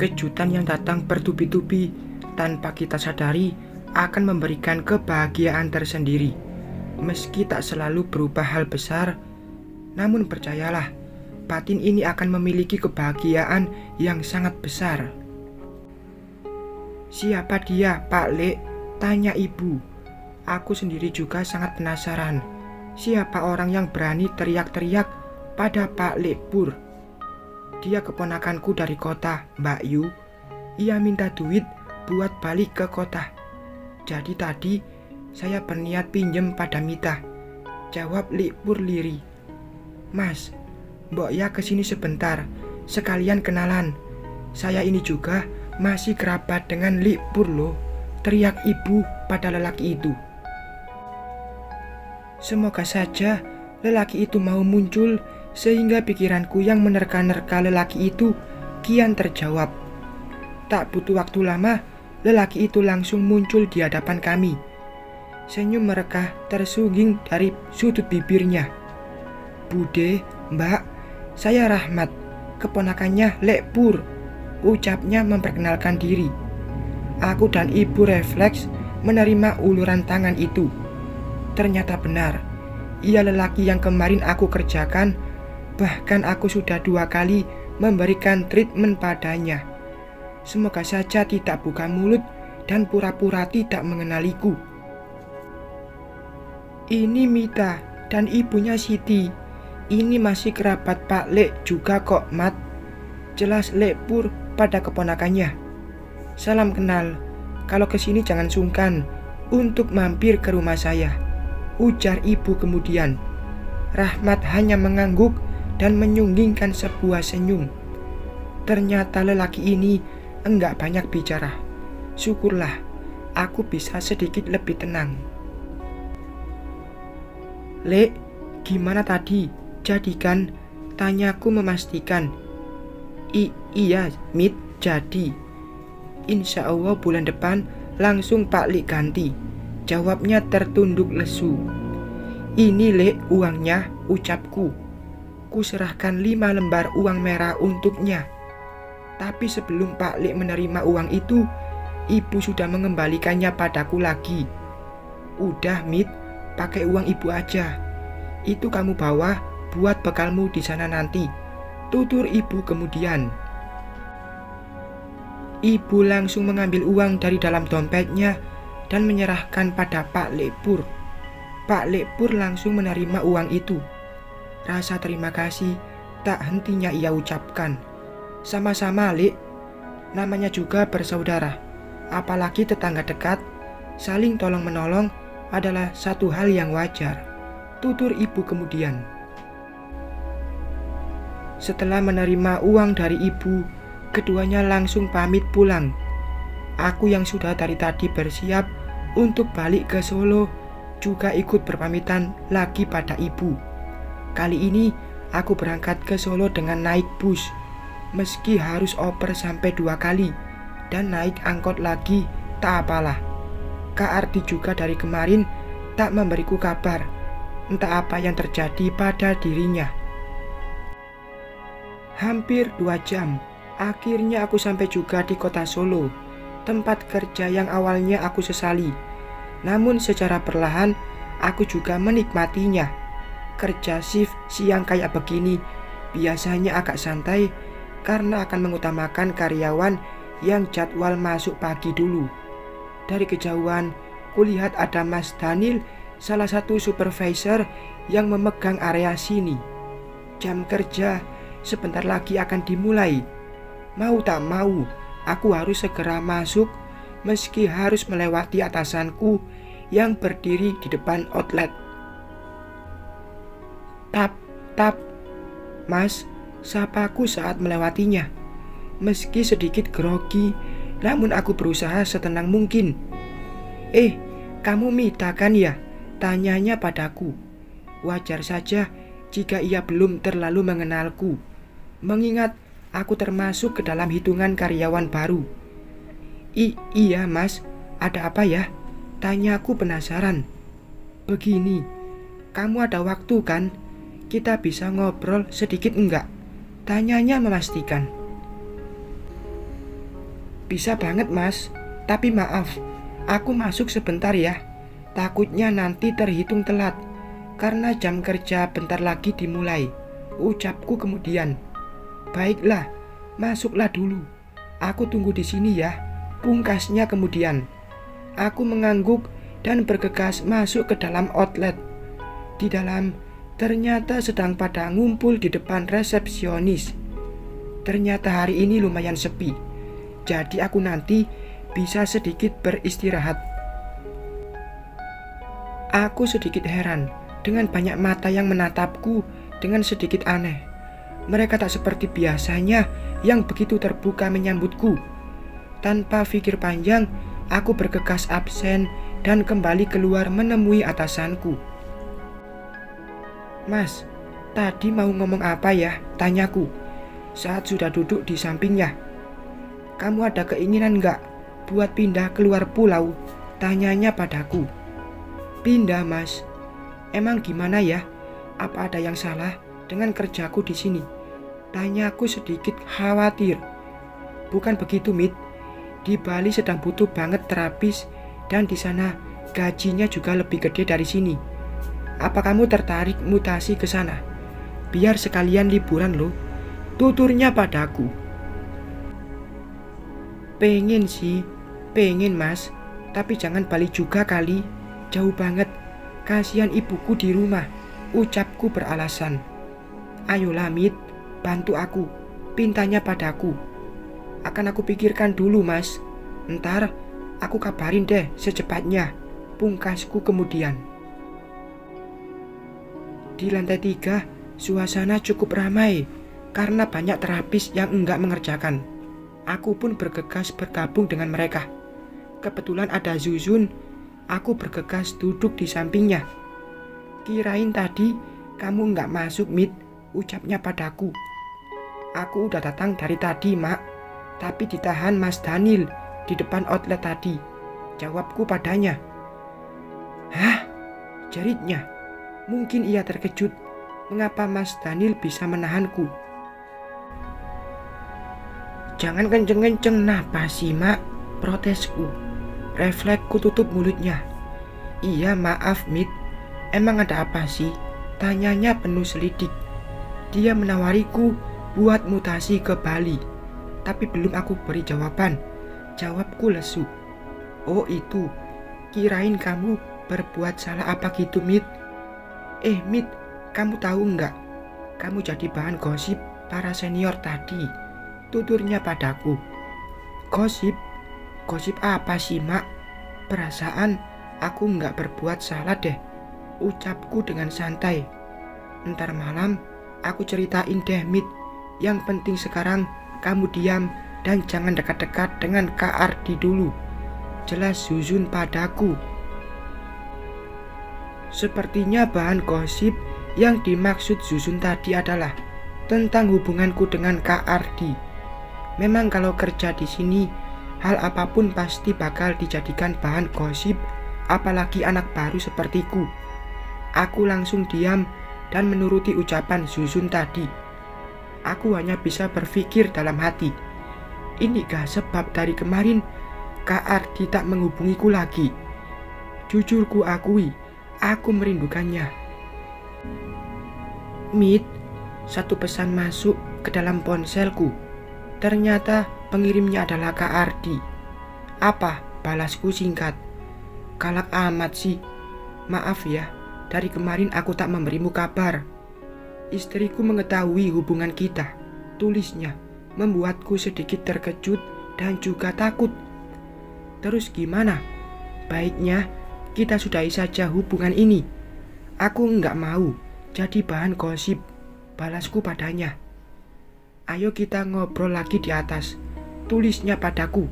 kejutan yang datang bertubi-tubi tanpa kita sadari akan memberikan kebahagiaan tersendiri. Meski tak selalu berupa hal besar, namun percayalah, batin ini akan memiliki kebahagiaan yang sangat besar. "Siapa dia, Pak Lek?" tanya ibu. Aku sendiri juga sangat penasaran. Siapa orang yang berani teriak-teriak pada Pak Lek Pur? "Dia keponakanku dari kota, Mbak Yu. Ia minta duit buat balik ke kota. Jadi tadi saya berniat pinjem pada Mita," jawab Lik Pur lirih. "Mas, mbok ya kesini sebentar, sekalian kenalan. Saya ini juga masih kerabat dengan Lik Pur loh," teriak ibu pada lelaki itu. Semoga saja lelaki itu mau muncul sehingga pikiranku yang menerka-nerka lelaki itu kian terjawab. Tak butuh waktu lama, lelaki itu langsung muncul di hadapan kami. Senyum mereka tersungging dari sudut bibirnya. "Bude, Mbak, saya Rahmat, keponakannya Lek Pur," ucapnya memperkenalkan diri. Aku dan ibu refleks menerima uluran tangan itu. Ternyata benar, ia lelaki yang kemarin aku kerjakan. Bahkan aku sudah 2 kali memberikan treatment padanya. Semoga saja tidak buka mulut dan pura-pura tidak mengenaliku. "Ini Mita dan ibunya Siti. Ini masih kerabat Pak Lek juga kok, Mat," jelas Lek Pur pada keponakannya. "Salam kenal. Kalau kesini jangan sungkan untuk mampir ke rumah saya," ujar ibu kemudian. Rahmat hanya mengangguk dan menyunggingkan sebuah senyum. Ternyata lelaki ini enggak banyak bicara. Syukurlah, aku bisa sedikit lebih tenang. "Lek, gimana tadi? Jadikan?" tanyaku memastikan. Iya, Mit, jadi. Insya Allah bulan depan langsung Pak Lek ganti," jawabnya tertunduk lesu. "Ini Lek uangnya," ucapku. Ku serahkan 5 lembar uang merah untuknya. Tapi sebelum Pak Lek menerima uang itu, ibu sudah mengembalikannya padaku lagi. "Udah, Mit, pakai uang ibu aja. Itu kamu bawa buat bekalmu di sana nanti," tutur ibu kemudian. Ibu langsung mengambil uang dari dalam dompetnya dan menyerahkan pada Pak Lek Pur. Pak Lek Pur langsung menerima uang itu. Rasa terima kasih tak hentinya ia ucapkan. "Sama-sama, Lek. Namanya juga bersaudara, apalagi tetangga dekat. Saling tolong-menolong adalah satu hal yang wajar," tutur ibu kemudian. Setelah menerima uang dari ibu, keduanya langsung pamit pulang. Aku yang sudah dari tadi bersiap untuk balik ke Solo juga ikut berpamitan lagi pada ibu. Kali ini aku berangkat ke Solo dengan naik bus. Meski harus oper sampai 2 kali dan naik angkot lagi, tak apalah. Kak Arti juga dari kemarin tak memberiku kabar. Entah apa yang terjadi pada dirinya. Hampir 2 jam, akhirnya aku sampai juga di kota Solo, tempat kerja yang awalnya aku sesali. Namun secara perlahan, aku juga menikmatinya. Kerja shift siang kayak begini biasanya agak santai karena akan mengutamakan karyawan yang jadwal masuk pagi dulu. Dari kejauhan, kulihat ada Mas Daniel, salah satu supervisor yang memegang area sini. Jam kerja sebentar lagi akan dimulai. Mau tak mau, aku harus segera masuk meski harus melewati atasanku yang berdiri di depan outlet. "Tap, tap, Mas," sapaku saat melewatinya. Meski sedikit grogi, namun aku berusaha setenang mungkin. Kamu Mita kan ya?" tanyanya padaku. Wajar saja jika ia belum terlalu mengenalku, mengingat aku termasuk ke dalam hitungan karyawan baru. Iya Mas, ada apa ya?" tanyaku penasaran. "Begini, kamu ada waktu kan? Kita bisa ngobrol sedikit enggak?" tanyanya memastikan. Bisa banget mas, tapi maaf, aku masuk sebentar ya. Takutnya nanti terhitung telat, karena jam kerja bentar lagi dimulai, ucapku kemudian. Baiklah, masuklah dulu. Aku tunggu di sini ya, pungkasnya kemudian. Aku mengangguk dan bergegas masuk ke dalam outlet. Di dalam, ternyata sedang pada ngumpul di depan resepsionis. Ternyata hari ini lumayan sepi, jadi aku nanti bisa sedikit beristirahat. Aku sedikit heran dengan banyak mata yang menatapku dengan sedikit aneh. Mereka tak seperti biasanya yang begitu terbuka menyambutku. Tanpa pikir panjang, aku bergegas absen dan kembali keluar menemui atasanku. Mas, tadi mau ngomong apa ya? Tanyaku saat sudah duduk di sampingnya. Kamu ada keinginan nggak buat pindah keluar pulau? Tanyanya padaku. Pindah mas? Emang gimana ya? Apa ada yang salah dengan kerjaku di sini? Tanyaku sedikit khawatir. Bukan begitu, Mit. Di Bali sedang butuh banget terapis dan di sana gajinya juga lebih gede dari sini. Apa kamu tertarik mutasi ke sana? Biar sekalian liburan loh, tuturnya padaku. Pengen sih, pengen mas, tapi jangan Bali juga kali, jauh banget. Kasihan ibuku di rumah, ucapku beralasan. Ayolah Mit, bantu aku, pintanya padaku. Akan aku pikirkan dulu mas, ntar aku kabarin deh secepatnya, pungkasku kemudian. Di lantai 3, suasana cukup ramai karena banyak terapis yang enggak mengerjakan. Aku pun bergegas bergabung dengan mereka. Kebetulan ada Zuzun, aku bergegas duduk di sampingnya. Kirain tadi kamu enggak masuk Mit, ucapnya padaku. Aku udah datang dari tadi mak, tapi ditahan Mas Daniel di depan outlet tadi, jawabku padanya. Hah? Jeritnya. Mungkin ia terkejut mengapa Mas Daniel bisa menahanku. Jangan kenceng-kenceng napas sih mak, protesku. Refleksku tutup mulutnya. Iya maaf Mit, emang ada apa sih? Tanyanya penuh selidik. Dia menawariku buat mutasi ke Bali, tapi belum aku beri jawaban, jawabku lesu. Oh itu, kirain kamu berbuat salah apa gitu Mit. Mit, kamu tahu nggak? Kamu jadi bahan gosip para senior tadi, tuturnya padaku. Gosip? Gosip apa sih mak? Perasaan aku nggak berbuat salah deh, ucapku dengan santai. Ntar malam aku ceritain deh Mit. Yang penting sekarang kamu diam dan jangan dekat-dekat dengan Kak Ardi dulu, jelas Zuzun padaku. Sepertinya bahan gosip yang dimaksud Zuzun tadi adalah tentang hubunganku dengan Kak Ardi. Memang kalau kerja di sini, hal apapun pasti bakal dijadikan bahan gosip, apalagi anak baru sepertiku. Aku langsung diam dan menuruti ucapan Zuzun tadi. Aku hanya bisa berpikir dalam hati, ini gak sebab dari kemarin Kak Ardi tak menghubungiku lagi. Jujur ku akui, aku merindukannya. Mit, satu pesan masuk ke dalam ponselku. Ternyata pengirimnya adalah Kak Ardi. Apa? Balasku singkat. Galak amat sih. Maaf ya, dari kemarin aku tak memberimu kabar. Istriku mengetahui hubungan kita, tulisnya, membuatku sedikit terkejut dan juga takut. Terus gimana? Baiknya kita sudahi saja hubungan ini. Aku enggak mau jadi bahan gosip, balasku padanya. Ayo kita ngobrol lagi di atas, tulisnya padaku.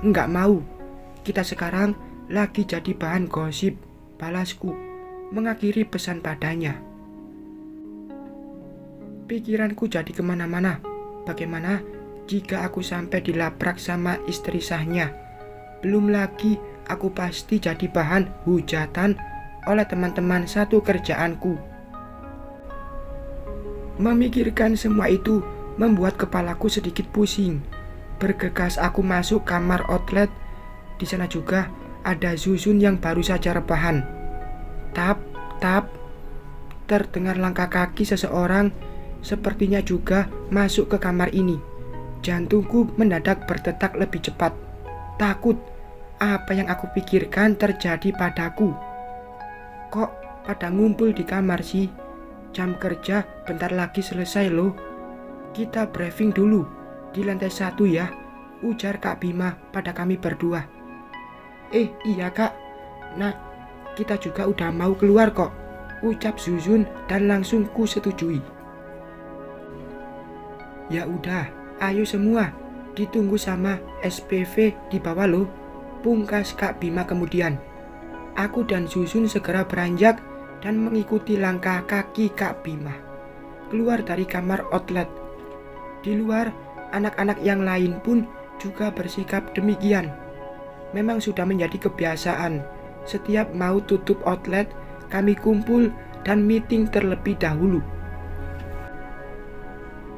Enggak mau, kita sekarang lagi jadi bahan gosip, balasku, mengakhiri pesan padanya. Pikiranku jadi kemana-mana. Bagaimana jika aku sampai dilabrak sama istri sahnya? Belum lagi aku pasti jadi bahan hujatan oleh teman-teman satu kerjaanku. Memikirkan semua itu membuat kepalaku sedikit pusing. Bergegas aku masuk kamar outlet. Di sana juga ada Zuzun yang baru saja rebahan. Tap, tap. Terdengar langkah kaki seseorang, sepertinya juga masuk ke kamar ini. Jantungku mendadak berdetak lebih cepat. Takut apa yang aku pikirkan terjadi padaku. Kok pada ngumpul di kamar sih? Jam kerja bentar lagi selesai loh. Kita briefing dulu di lantai 1 ya, ujar Kak Bima pada kami berdua. Iya kak, nah kita juga udah mau keluar kok, ucap Zuzun dan langsung ku setujui. Ya udah, ayo semua, ditunggu sama SPV di bawah loh, pungkas Kak Bima kemudian. Aku dan Zuzun segera beranjak dan mengikuti langkah kaki Kak Bima keluar dari kamar outlet. Di luar, anak-anak yang lain pun juga bersikap demikian. Memang sudah menjadi kebiasaan, setiap mau tutup outlet, kami kumpul dan meeting terlebih dahulu.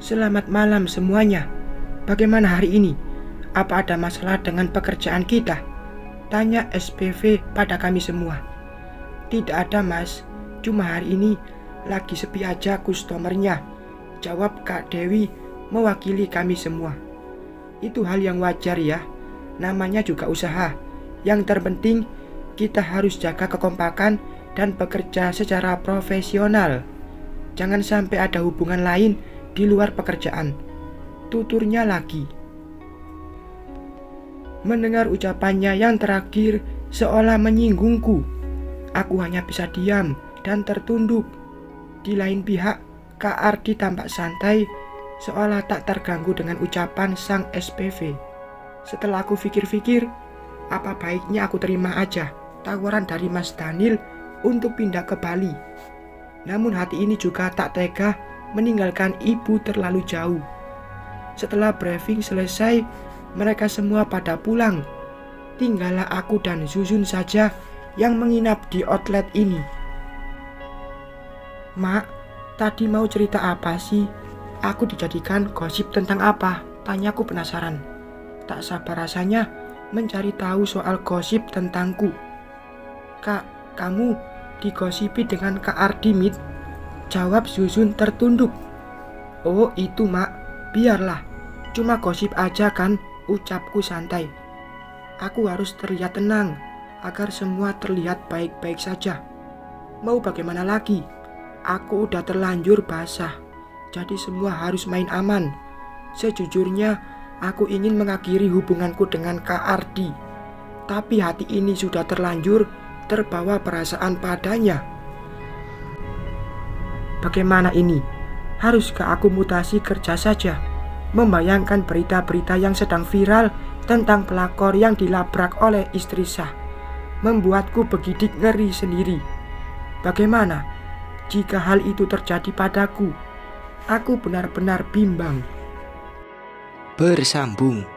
Selamat malam semuanya. Bagaimana hari ini? Apa ada masalah dengan pekerjaan kita? Tanya SPV pada kami semua. Tidak ada mas, cuma hari ini lagi sepi aja customernya, jawab Kak Dewi mewakili kami semua. Itu hal yang wajar ya, namanya juga usaha. Yang terpenting kita harus jaga kekompakan dan bekerja secara profesional. Jangan sampai ada hubungan lain di luar pekerjaan, tuturnya lagi. Mendengar ucapannya yang terakhir seolah menyinggungku. Aku hanya bisa diam dan tertunduk. Di lain pihak, Kak Ardi tampak santai, seolah tak terganggu dengan ucapan sang SPV. Setelah aku pikir-pikir, apa baiknya aku terima aja tawaran dari Mas Daniel untuk pindah ke Bali. Namun hati ini juga tak tega meninggalkan ibu terlalu jauh. Setelah briefing selesai, mereka semua pada pulang. Tinggallah aku dan Zuzun saja yang menginap di outlet ini. Mak, tadi mau cerita apa sih? Aku dijadikan gosip tentang apa? Tanyaku penasaran. Tak sabar rasanya mencari tahu soal gosip tentangku. Kak, kamu digosipi dengan Kak Ardi, Mit? Jawab Zuzun tertunduk. Oh itu mak, biarlah, cuma gosip aja kan, ucapku santai. Aku harus terlihat tenang, agar semua terlihat baik-baik saja. Mau bagaimana lagi? Aku udah terlanjur basah, jadi semua harus main aman. Sejujurnya, aku ingin mengakhiri hubunganku dengan Kak Ardi, tapi hati ini sudah terlanjur terbawa perasaan padanya. Bagaimana ini? Haruskah aku mutasi kerja saja? Membayangkan berita-berita yang sedang viral tentang pelakor yang dilabrak oleh istri sah membuatku begidik ngeri sendiri. Bagaimana jika hal itu terjadi padaku? Aku benar-benar bimbang. Bersambung.